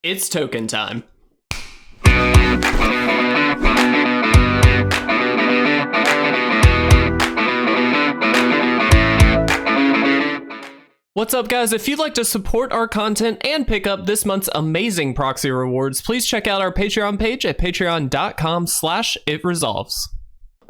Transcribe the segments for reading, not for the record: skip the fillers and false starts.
It's token time. What's up, guys? If you'd like to support our content and pick up this month's amazing proxy rewards, please check out our Patreon page at patreon.com/itresolves.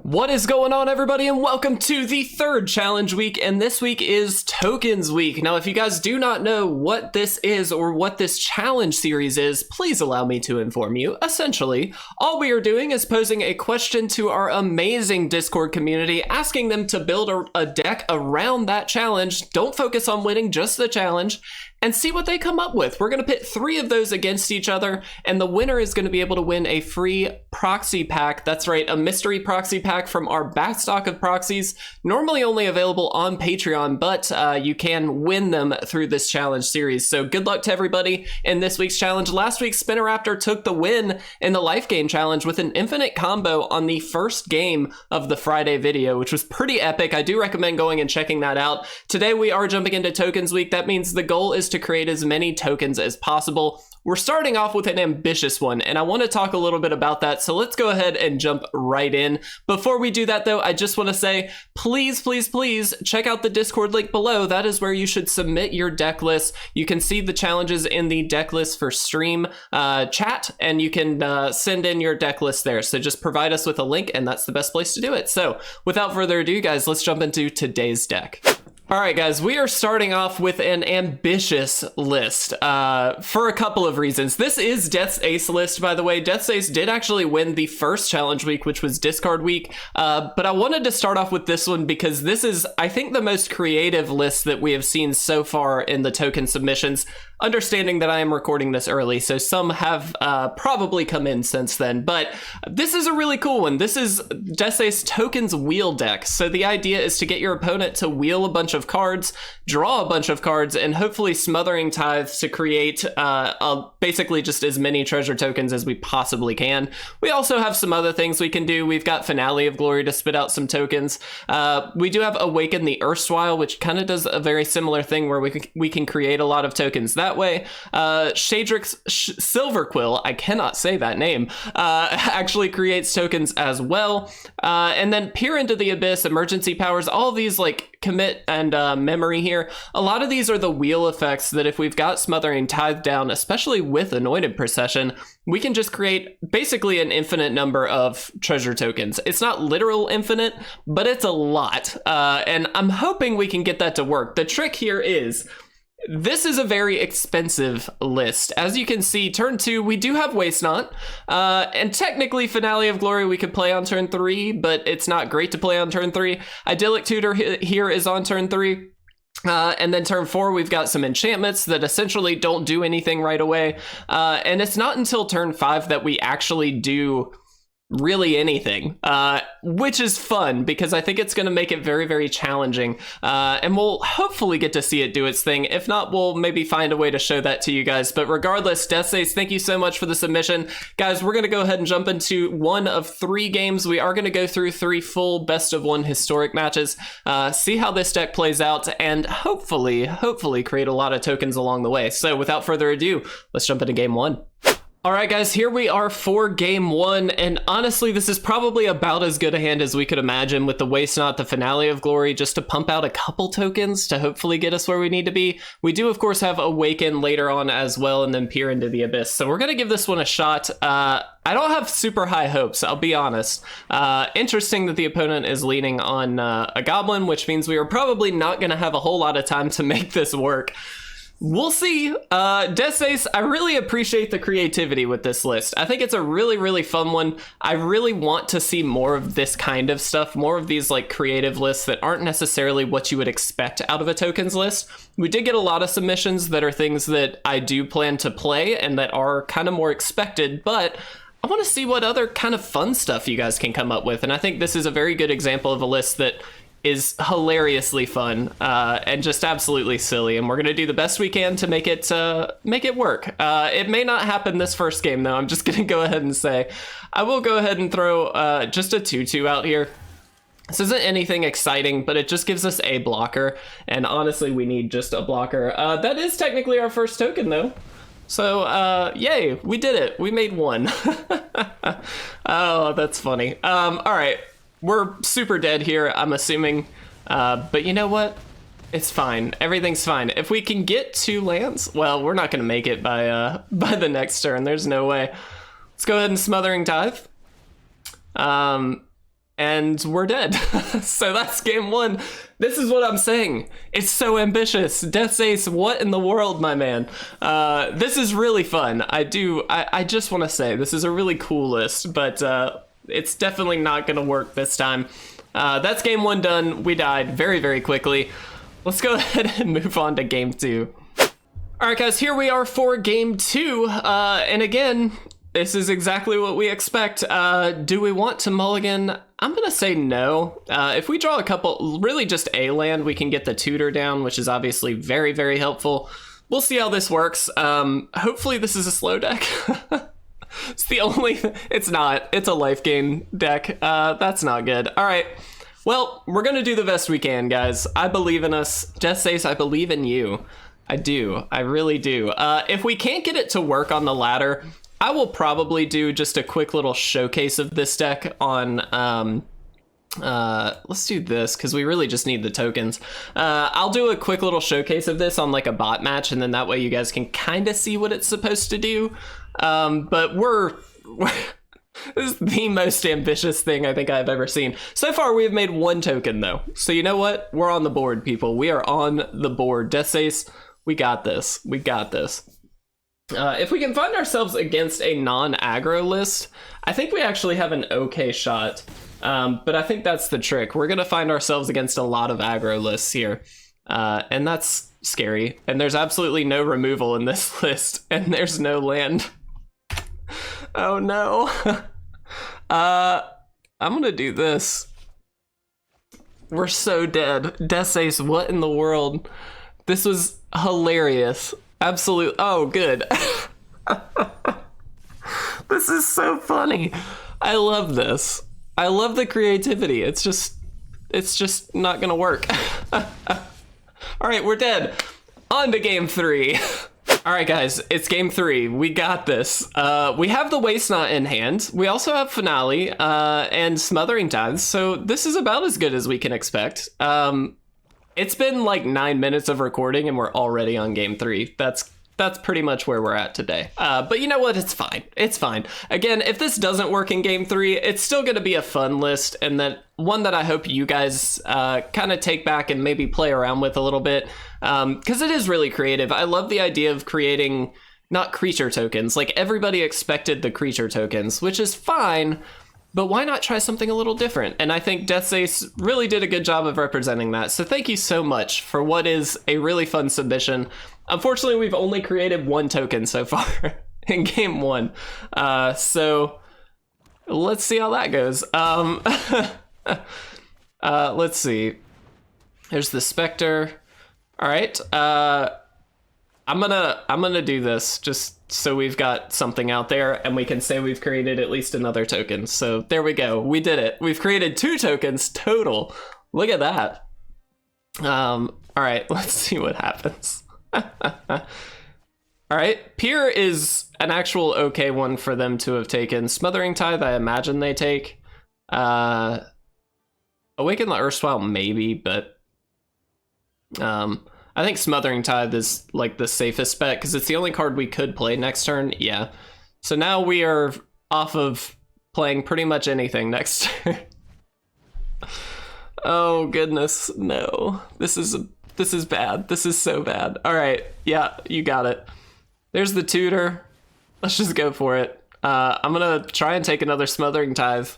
What is going on, everybody, and welcome to the third challenge week, and this week is Tokens Week. Now, if you guys do not know what this is or what this challenge series is, please allow me to inform you. Essentially, all we are doing is posing a question to our amazing Discord community, asking them to build a deck around that challenge. Don't focus on winning, just the challenge, and see what they come up with. We're going to pit 3 of those against each other, and the winner is going to be able to win a free proxy pack. That's right, a mystery proxy pack from our backstock of proxies, normally only available on Patreon, but you can win them through this challenge series. So good luck to everybody in this week's challenge. Last week, Spinneraptor took the win in the life game challenge with an infinite combo on the first game of the Friday video, which was pretty epic. I do recommend going and checking that out. Today, we are jumping into Tokens Week. That means the goal is to create as many tokens as possible. We're starting off with an ambitious one, and I want to talk a little bit about that, so let's go ahead and jump right in. Before we do that, though, I just want to say, please, please, please check out the Discord link below. That is where you should submit your deck list. You can see the challenges in the deck list for stream chat, and you can send in your deck list there. So just provide us with a link, and that's the best place to do it. So without further ado, guys, let's jump into today's deck. All right, guys, we are starting off with an ambitious list for a couple of reasons. This is Death's Ace list, by the way. Death's Ace did actually win the first challenge week, which was discard week, but I wanted to start off with this one because this is, I think, the most creative list that we have seen so far in the token submissions, understanding that I am recording this early, so some have probably come in since then, but this is a really cool one. This is Death's Ace Tokens Wheel deck. So the idea is to get your opponent to wheel a bunch of cards, draw a bunch of cards, and hopefully Smothering Tithe to create basically just as many treasure tokens as we possibly can. We also have some other things we can do. We've got Finale of Glory to spit out some tokens. We do have Awaken the Erstwhile, which kind of does a very similar thing where we can create a lot of tokens that way. Shadrix Silverquill, I cannot say that name, actually creates tokens as well. And then Peer into the Abyss, Emergency Powers, all of these like commit and memory here. A lot of these are the wheel effects that if we've got Smothering Tithe down, especially with Anointed Procession, we can just create basically an infinite number of treasure tokens. It's not literal infinite, but it's a lot. And I'm hoping we can get that to work. The trick here is, this is a very expensive list. As you can see, turn 2, we do have Waste Not, and technically Finale of Glory we could play on turn 3, but it's not great to play on turn 3. Idyllic Tutor here is on turn 3. And then turn 4, we've got some enchantments that essentially don't do anything right away. And it's not until turn 5 that we actually do really anything, which is fun because I think it's going to make it very, very challenging, and we'll hopefully get to see it do its thing. If not, we'll maybe find a way to show that to you guys. But regardless, Death's Ace, thank you so much for the submission. Guys, we're going to go ahead and jump into one of 3 games. We are going to go through 3 full best of 1 historic matches, see how this deck plays out, and hopefully create a lot of tokens along the way. So without further ado, let's jump into game 1. All right, guys, here we are for game 1, and honestly, this is probably about as good a hand as we could imagine with the Waste Not, the Finale of Glory, just to pump out a couple tokens to hopefully get us where we need to be. We do, of course, have Awaken later on as well, and then Peer into the Abyss, so we're going to give this one a shot. I don't have super high hopes, I'll be honest. Interesting that the opponent is leaning on a Goblin, which means we are probably not going to have a whole lot of time to make this work. We'll see. Death's Ace, I really appreciate the creativity with this list. I think it's a really, really fun one. I really want to see more of this kind of stuff, more of these like creative lists that aren't necessarily what you would expect out of a tokens list. We did get a lot of submissions that are things that I do plan to play and that are kind of more expected, but I want to see what other kind of fun stuff you guys can come up with. And I think this is a very good example of a list that is hilariously fun and just absolutely silly, and we're gonna do the best we can to make it work. It may not happen this first game, though. I'm just gonna go ahead and say I will go ahead and throw just a 2/2 out here. This isn't anything exciting, but it just gives us a blocker, and honestly we need just a blocker. That is technically our first token, though. So, yay, we did it. We made one. Oh, that's funny. All right, we're super dead here, I'm assuming. But you know what? It's fine. Everything's fine. If we can get 2 lands, well, we're not going to make it by the next turn. There's no way. Let's go ahead and Smothering Tithe. And we're dead. So that's game 1. This is what I'm saying. It's so ambitious. Death's Ace, what in the world, my man? This is really fun. I just want to say this is a really cool list, but it's definitely not going to work this time. That's game 1 done. We died very, very quickly. Let's go ahead and move on to game 2. All right, guys, here we are for game 2. And again, this is exactly what we expect. Do we want to mulligan? I'm gonna say no. If we draw a couple, really just a land, we can get the tutor down, which is obviously very, very helpful. We'll see how this works. Hopefully this is a slow deck. It's the only, it's not, it's a life gain deck. That's not good. All right, well, we're gonna do the best we can, guys. I believe in us. Death's Ace, I believe in you. I do, I really do. If we can't get it to work on the ladder, I will probably do just a quick little showcase of this deck on, let's do this, because we really just need the tokens. I'll do a quick little showcase of this on like a bot match, and then that way you guys can kind of see what it's supposed to do. But this is the most ambitious thing I think I've ever seen. So far, we have made 1 token, though. So you know what? We're on the board, people. We are on the board. Death's Ace, we got this. We got this. If we can find ourselves against a non-aggro list, I think we actually have an okay shot. But I think that's the trick. We're going to find ourselves against a lot of aggro lists here. And that's scary. And there's absolutely no removal in this list. And there's no land. Oh no. I'm going to do this. We're so dead. Death's Ace, what in the world? This was hilarious. Absolute. Oh, good. This is so funny. I love this. I love the creativity. It's just not gonna work. All right, we're dead. On to game 3. All right, guys, it's game 3. We got this. We have the Waste Knot in hand. We also have Finale and Smothering Tithe. So this is about as good as we can expect. It's been like 9 minutes of recording and we're already on game 3. That's pretty much where we're at today. But you know what? It's fine. It's fine. Again, if this doesn't work in game 3, it's still going to be a fun list, and that one that I hope you guys kind of take back and maybe play around with a little bit, because it is really creative. I love the idea of creating not creature tokens. Like, everybody expected the creature tokens, which is fine, but why not try something a little different? And I think Death's Ace really did a good job of representing that. So thank you so much for what is a really fun submission. Unfortunately, we've only created 1 token so far in game 1. So let's see how that goes. Let's see. There's the Spectre. All right. I'm gonna do this just so we've got something out there and we can say we've created at least another token. So there we go. We did it. We've created 2 tokens total. Look at that. All right, let's see what happens. All right, Pier is an actual okay one for them to have taken. Smothering Tithe, I imagine they take. Awaken the Erstwhile, maybe, but I think Smothering Tithe is like the safest bet because it's the only card we could play next turn. Yeah. So now we are off of playing pretty much anything next turn. Oh goodness, no. This is bad. This is so bad. All right. Yeah, you got it. There's the tutor. Let's just go for it. I'm gonna try and take another Smothering Tithe.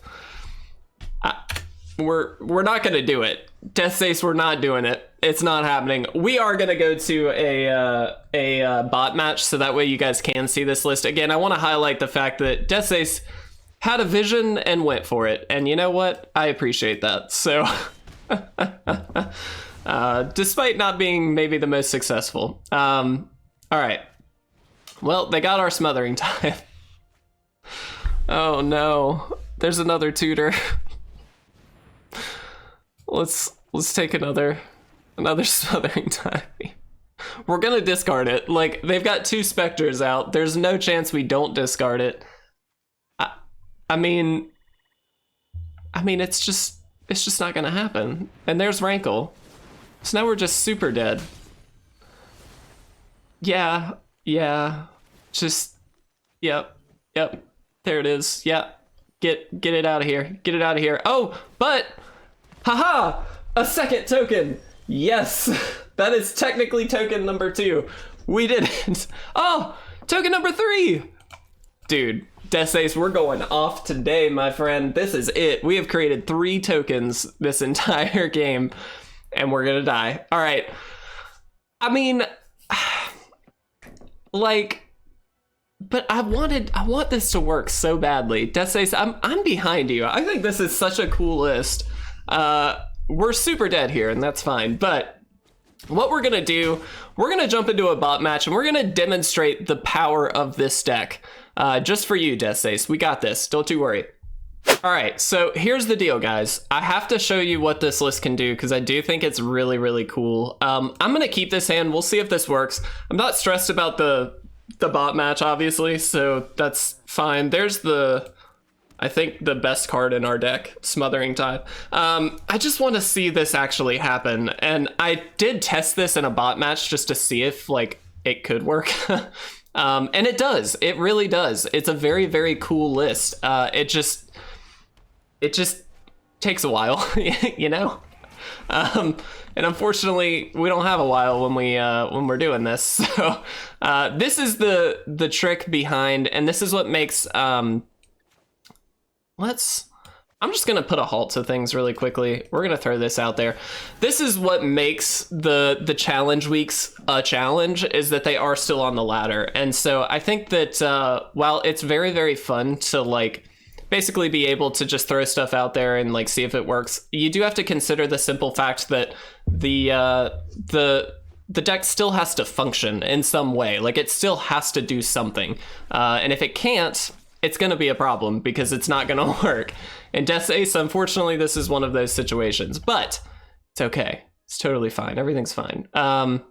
We're not gonna do it. Death's Ace, we're not doing it. It's not happening. We are gonna go to a bot match so that way you guys can see this list. Again, I want to highlight the fact that Death's Ace had a vision and went for it, and you know what? I appreciate that. So, despite not being maybe the most successful. All right. Well, they got our Smothering Tithe. Oh no, there's another tutor. Let's take another Smothering Tithe. We're gonna discard it. Like, they've got 2 specters out. There's no chance we don't discard it. I mean, it's just not gonna happen. And there's Rankle. So now we're just super dead. Yeah. Just, yep. There it is. Yeah. Get it out of here. Get it out of here. Oh, but, haha, a second token. Yes, that is technically token number 2. We did it. Oh, token number 3. Dude, Death Ace, we're going off today, my friend. This is it. We have created 3 tokens this entire game, and we're gonna die. All right. I mean, like, but I want this to work so badly. Death Ace, I'm behind you. I think this is such a cool list. We're super dead here, and that's fine. But what we're gonna do, we're gonna jump into a bot match, and we're gonna demonstrate the power of this deck. Just for you, Death Ace. We got this. Don't you worry. All right, so here's the deal, guys. I have to show you what this list can do because I do think it's really, really cool. I'm gonna keep this hand. We'll see if this works. I'm not stressed about the bot match, obviously, so that's fine. There's I think the best card in our deck, Smothering Tithe. I just want to see this actually happen, and I did test this in a bot match just to see if like it could work. And it does. It really does. It's a very, very cool list. It just takes a while, you know. And unfortunately, we don't have a while when we're doing this. So this is the trick behind, and this is what makes. I'm just gonna put a halt to things really quickly. We're gonna throw this out there. This is what makes the challenge weeks a challenge, is that they are still on the ladder. And so I think that while it's very, very fun to like basically be able to just throw stuff out there and like see if it works, you do have to consider the simple fact that the deck still has to function in some way. Like, it still has to do something. And if it can't, it's going to be a problem because it's not going to work. In Death Ace, unfortunately, this is one of those situations, but it's okay. It's totally fine. Everything's fine. Can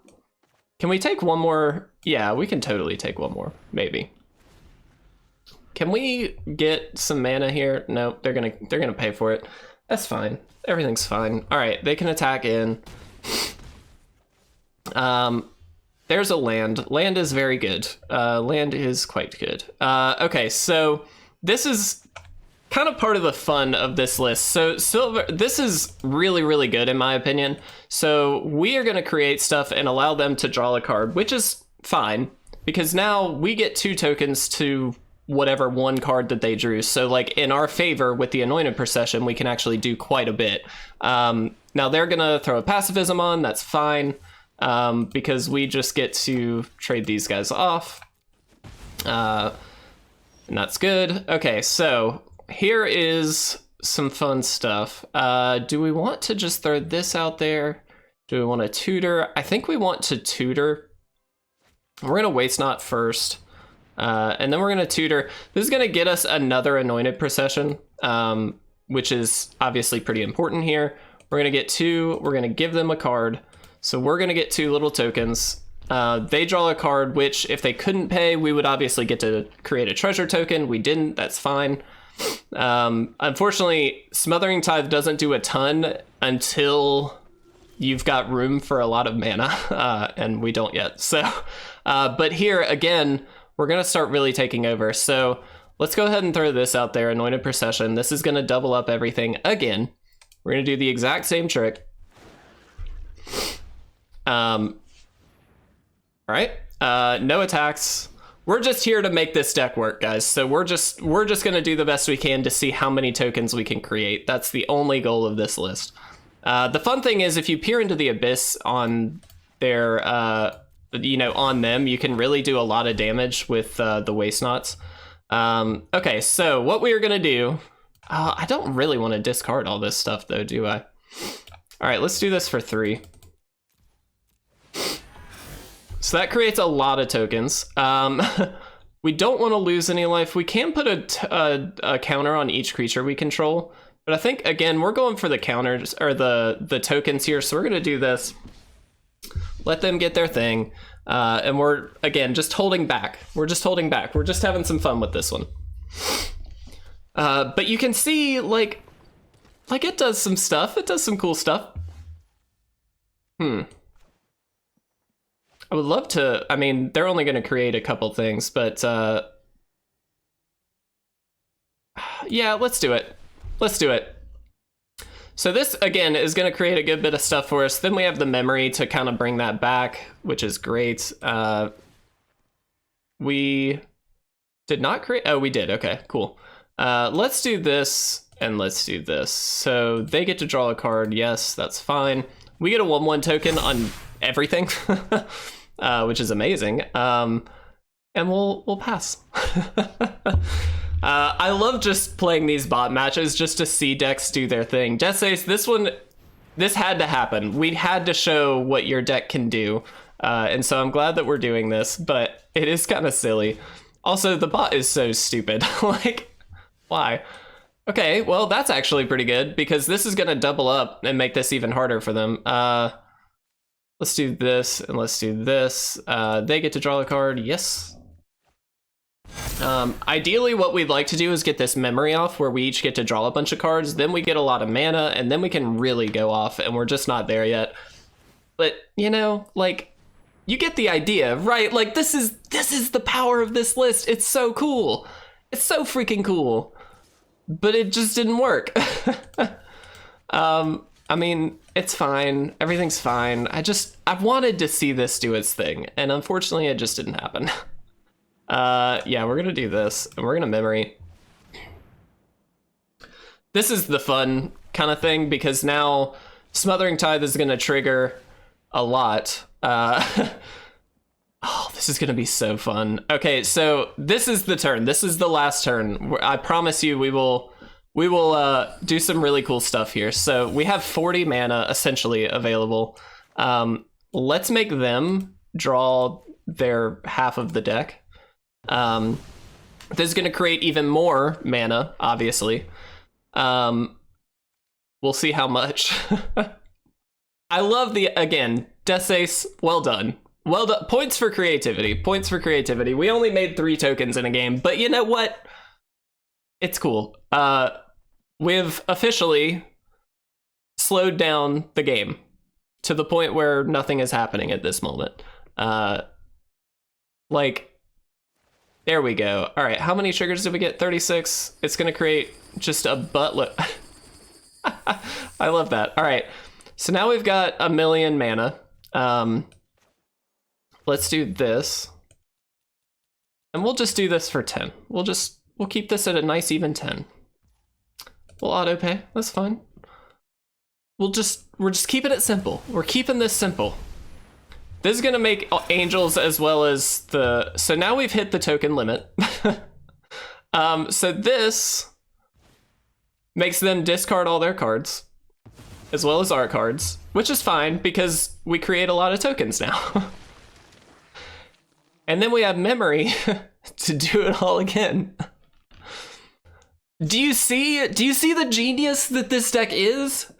we take one more? Yeah, we can totally take one more, maybe. Can we get some mana here? No, they're gonna pay for it. That's fine. Everything's fine. All right, they can attack in. There's a land. Land is very good. Land is quite good. Okay, so this is kind of part of the fun of this list. So Silver, this is really, really good in my opinion. So we are going to create stuff and allow them to draw a card, which is fine because now we get 2 tokens to whatever 1 card that they drew. So like in our favor with the Anointed Procession, we can actually do quite a bit. Now they're going to throw a pacifism on. That's fine. Because we just get to trade these guys off. And that's good. Okay, so here is some fun stuff. Do we want to just throw this out there? Do we want to tutor? I think we want to tutor. We're going to waste not first. And then we're going to tutor. This is going to get us another Anointed Procession, which is obviously pretty important here. We're going to get 2. We're going to give them a card. So we're going to get 2 little tokens. They draw a card, which if they couldn't pay, we would obviously get to create a treasure token. We didn't. That's fine. Unfortunately, Smothering Tithe doesn't do a ton until you've got room for a lot of mana, and we don't yet. So, but here, again, we're going to start really taking over. So let's go ahead and throw this out there, Anointed Procession. This is going to double up everything again. We're going to do the exact same trick. All right, no attacks. We're just here to make this deck work, guys. So we're just gonna do the best we can to see how many tokens we can create. That's the only goal of this list. The fun thing is if you peer into the abyss on their, on them, you can really do a lot of damage with the waste knots. Okay, so what we are gonna do, I don't really want to discard all this stuff though, do I? All right, let's do this for 3. So that creates a lot of tokens. We don't want to lose any life. We can put a counter on each creature we control. But I think, again, we're going for the counters, or the tokens here. So we're going to do this. let them get their thing. And we're, again, just holding back. We're just holding back. We're just having some fun with this one. But you can see, like it does some stuff. It does some cool stuff. I would love to, I mean, they're only going to create a couple things, but yeah, let's do it. Let's do it. So this, again, is going to create a good bit of stuff for us. Then we have the memory to kind of bring that back, which is great. We did not create, oh, we did, okay, cool. Let's do this, and let's do this. So they get to draw a card, yes, that's fine. We get a 1/1 token on everything, which is amazing. And we'll pass. I love just playing these bot matches just to see decks do their thing. Death Ace, this had to happen. We had to show what your deck can do. And so I'm glad that we're doing this, but it is kind of silly. Also, the bot is so stupid. Like, why? Okay, well, that's actually pretty good because this is going to double up and make this even harder for them. Let's do this and let's do this. They get to draw a card, yes. Ideally, what we'd like to do is get this memory off where we each get to draw a bunch of cards, then we get a lot of mana, and then we can really go off, and we're just not there yet. But, you know, like, you get the idea, right? Like, this is the power of this list. It's so cool. It's so freaking cool. But it just didn't work. I mean, it's fine. Everything's fine. I wanted to see this do its thing, and unfortunately, it just didn't happen. Yeah, we're gonna do this, and we're gonna memory. This is the fun kind of thing, because now Smothering Tithe is gonna trigger a lot. Oh, this is gonna be so fun. Okay, so this is the turn. This is the last turn. I promise you we will do some really cool stuff here. So we have 40 mana essentially available. Let's make them draw their half of the deck. This is gonna create even more mana, obviously. We'll see how much. I love again, Death Ace, well done. Well done. Points for creativity. Points for creativity. We only made 3 tokens in a game, but you know what? It's cool. We've officially slowed down the game to the point where nothing is happening at this moment. Like, there we go. All right, how many triggers did we get? 36. It's gonna create just a buttload. I love that. All right, so now we've got 1,000,000 mana. Let's do this. And we'll just do this for 10. We'll keep this at a nice even 10. We'll auto pay, that's fine. We're just keeping it simple. We're keeping this simple. This is gonna make angels as well as so now we've hit the token limit. So this makes them discard all their cards, as well as our cards, which is fine because we create a lot of tokens now. And then we have memory to do it all again. Do you see the genius that this deck is?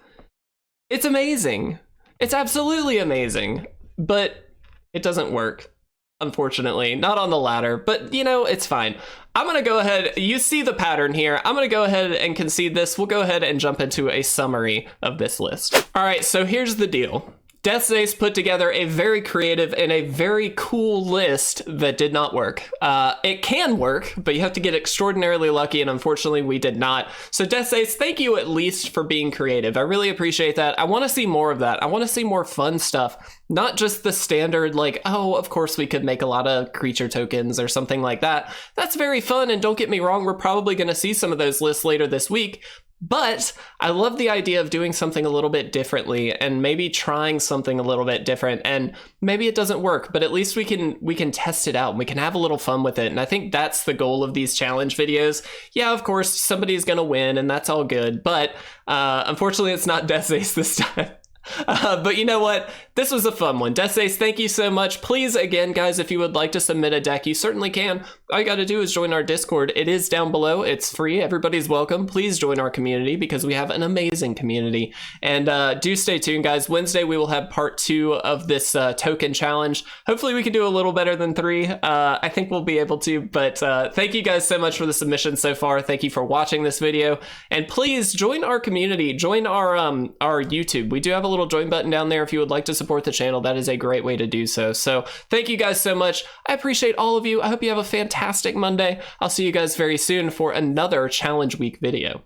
It's amazing. It's absolutely amazing. But it doesn't work, unfortunately. Not on the ladder, but you know, it's fine. I'm gonna go ahead, you see the pattern here. I'm gonna go ahead and concede this. We'll go ahead and jump into a summary of this list. All right, so here's the deal. Death Ace put together a very creative and a very cool list that did not work. It can work, but you have to get extraordinarily lucky, and unfortunately we did not. So Death Ace, thank you at least for being creative. I really appreciate that. I want to see more of that. I want to see more fun stuff, not just the standard, like, oh, of course we could make a lot of creature tokens or something like that. That's very fun, and don't get me wrong, we're probably going to see some of those lists later this week. But I love the idea of doing something a little bit differently and maybe trying something a little bit different, and maybe it doesn't work, but at least we can test it out and we can have a little fun with it. And I think that's the goal of these challenge videos. Yeah, of course, somebody's gonna win and that's all good, but unfortunately it's not Death Ace this time. But you know what? This was a fun one. Death Ace, thank you so much. Please, again, guys, if you would like to submit a deck, you certainly can. All you got to do is join our Discord. It is down below. It's free. Everybody's welcome. Please join our community because we have an amazing community. And do stay tuned, guys. Wednesday, we will have part 2 of this token challenge. Hopefully, we can do a little better than 3. I think we'll be able to. But thank you guys so much for the submissions so far. Thank you for watching this video. And please join our community. Join our YouTube. We do have a little join button down there if you would like to support the channel. That is a great way to do so. So thank you guys so much. I appreciate all of you. I hope you have a fantastic Monday. I'll see you guys very soon for another challenge week video.